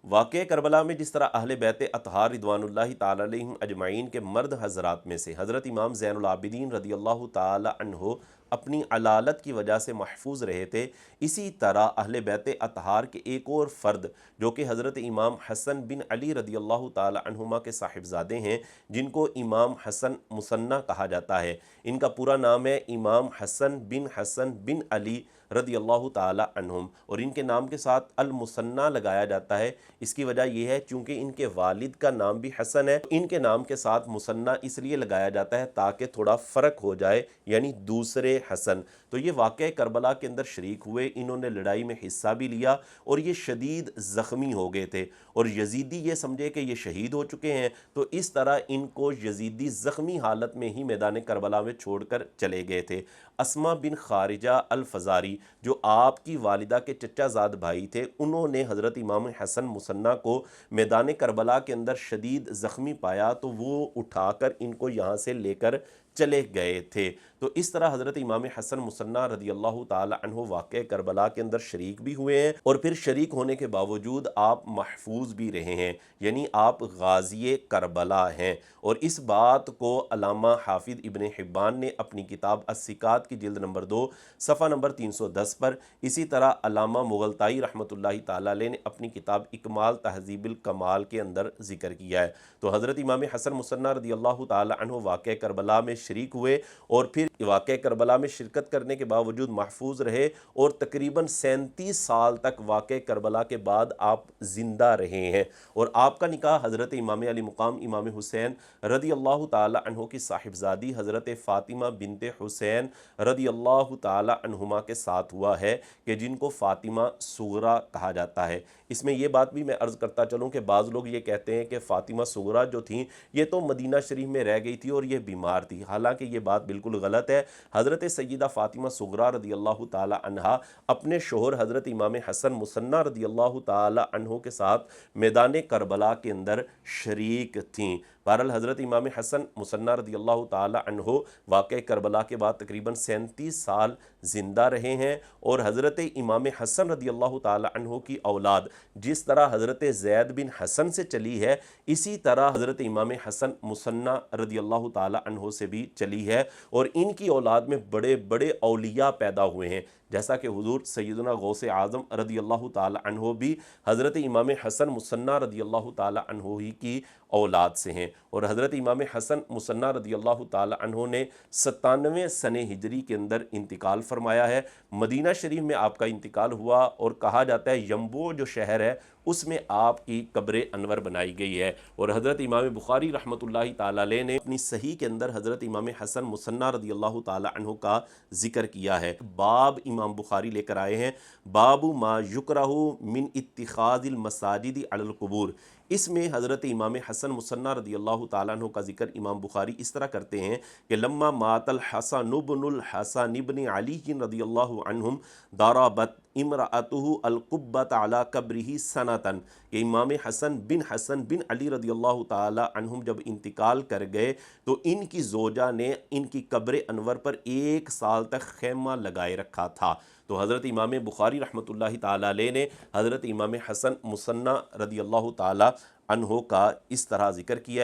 واقعہ کربلا میں جس طرح اہل بیت اطہار رضوانُاللہ تعالی علیہم اجمعین کے مرد حضرات میں سے حضرت امام زین العابدین رضی اللہ تعالی عنہ اپنی علالت کی وجہ سے محفوظ رہے تھے، اسی طرح اہل بیت اطہار کے ایک اور فرد جو کہ حضرت امام حسن بن علی رضی اللہ تعالی عنہما کے صاحبزادے ہیں، جن کو امام حسن مثنیٰ کہا جاتا ہے۔ ان کا پورا نام ہے امام حسن بن علی رضی اللہ تعالی عنہم، اور ان کے نام کے ساتھ المثنیٰ لگایا جاتا ہے۔ اس کی وجہ یہ ہے چونکہ ان کے والد کا نام بھی حسن ہے، ان کے نام کے ساتھ مثنیٰ اس لیے لگایا جاتا ہے تاکہ تھوڑا فرق ہو جائے، یعنی دوسرے حسن۔ تو یہ واقعہ کربلا کے اندر شریک ہوئے، انہوں نے لڑائی میں حصہ بھی لیا اور یہ شدید زخمی ہو گئے تھے، اور یزیدی یہ سمجھے کہ یہ شہید ہو چکے ہیں، تو اس طرح ان کو یزیدی زخمی حالت میں ہی میدان کربلا میں چھوڑ کر چلے گئے تھے۔ اسما بن خارجہ الفزاری جو آپ کی والدہ کے چچا زاد بھائی تھے، انہوں نے حضرت امام حسن مثنیٰ کو میدان کربلا کے اندر شدید زخمی پایا تو وہ اٹھا کر ان کو یہاں سے لے کر چلے گئے تھے۔ تو اس طرح حضرت امام حسن مثنیٰ رضی اللہ تعالی عنہ واقع کربلا کے اندر شریک بھی ہوئے ہیں، اور پھر شریک ہونے کے باوجود آپ محفوظ بھی رہے ہیں، یعنی آپ غازی کربلا ہیں۔ اور اس بات کو علامہ حافظ ابن حبان نے اپنی کتاب الثقات کی جلد نمبر 2 صفحہ نمبر 310 پر، اسی طرح علامہ مغلطائی رحمۃ اللہ تعالی علیہ نے اپنی کتاب اکمال تہذیب الکمال کے اندر ذکر کیا ہے۔ تو حضرت امام حسن مثنیٰ رضی اللہ تعالی عنہ واقع کربلا میں شریک ہوئے، اور پھر واقع کربلا میں شرکت کرنے کے باوجود محفوظ رہے، اور تقریباً 37 سال تک واقع کربلا کے بعد آپ زندہ رہے ہیں۔ اور آپ کا نکاح حضرت امام علی مقام امام حسین رضی اللہ تعالی عنہ کی صاحبزادی حضرت فاطمہ بنت حسین رضی اللہ تعالی عنہما کے ساتھ ہوا ہے، کہ جن کو فاطمہ صغریٰ کہا جاتا ہے۔ اس میں یہ بات بھی میں عرض کرتا چلوں کہ بعض لوگ یہ کہتے ہیں کہ فاطمہ صغریٰ جو تھیں یہ تو مدینہ شریف میں رہ گئی تھی اور یہ بیمار تھی، حالانکہ یہ بات بالکل غلط ہے۔ حضرت سیدہ فاطمہ صغریٰ رضی اللہ تعالی عنہا اپنے شوہر حضرت امام حسن مثنیٰ رضی اللہ تعالی عنہ کے ساتھ میدان کربلا کے اندر شریک تھیں۔ بہرحال حضرت امام حسن مثنیٰ رضی اللہ تعالی عنہ واقع کربلا کے بعد تقریباً 37 سال زندہ رہے ہیں، اور حضرت امام حسن رضی اللہ تعالی عنہ کی اولاد جس طرح حضرت زید بن حسن سے چلی ہے، اسی طرح حضرت امام حسن مثنیٰ رضی اللہ تعالی عنہ سے بھی چلی ہے، اور ان کی اولاد میں بڑے بڑے اولیاء پیدا ہوئے ہیں، جیسا کہ حضور سیدنا غوث اعظم رضی اللہ تعالی عنہ بھی حضرت امام حسن مثنیٰ رضی اللہ تعالی عنہ ہی کی اولاد سے ہیں۔ اور حضرت امام حسن مثنیٰ رضی اللہ تعالی عنہ نے 97 سنہ ہجری کے اندر انتقال فرمایا ہے۔ مدینہ شریف میں آپ کا انتقال ہوا، اور کہا جاتا ہے ینبوع جو شہر ہے اس میں آپ کی قبر انور بنائی گئی ہے۔ اور حضرت امام بخاری رحمۃ اللہ تعالی علیہ نے اپنی صحیح کے اندر حضرت امام حسن مثنیٰ رضی اللہ تعالی عنہ کا ذکر کیا ہے۔ باب امام بخاری لے کر آئے ہیں، باب ما یکرہ من اتخاذ المساجد علی القبور۔ اس میں حضرت امام حسن مثنیٰ رضی اللہ تعالیٰ عنہ کا ذکر امام بخاری اس طرح کرتے ہیں کہ لما مات الحسن بن الحسن بن علی رضی اللہ عنہم ضربت امرأتہ القبۃ علی قبرہ سنۃ، کہ امام حسن بن علی رضی اللہ تعالیٰ عنہم جب انتقال کر گئے تو ان کی زوجہ نے ان کی قبر انور پر 1 سال تک خیمہ لگائے رکھا تھا۔ تو حضرت امام بخاری رحمۃ اللہ تعالی علیہ نے حضرت امام حسن مثنیٰ رضی اللہ تعالی عنہ کا اس طرح ذکر کیا ہے۔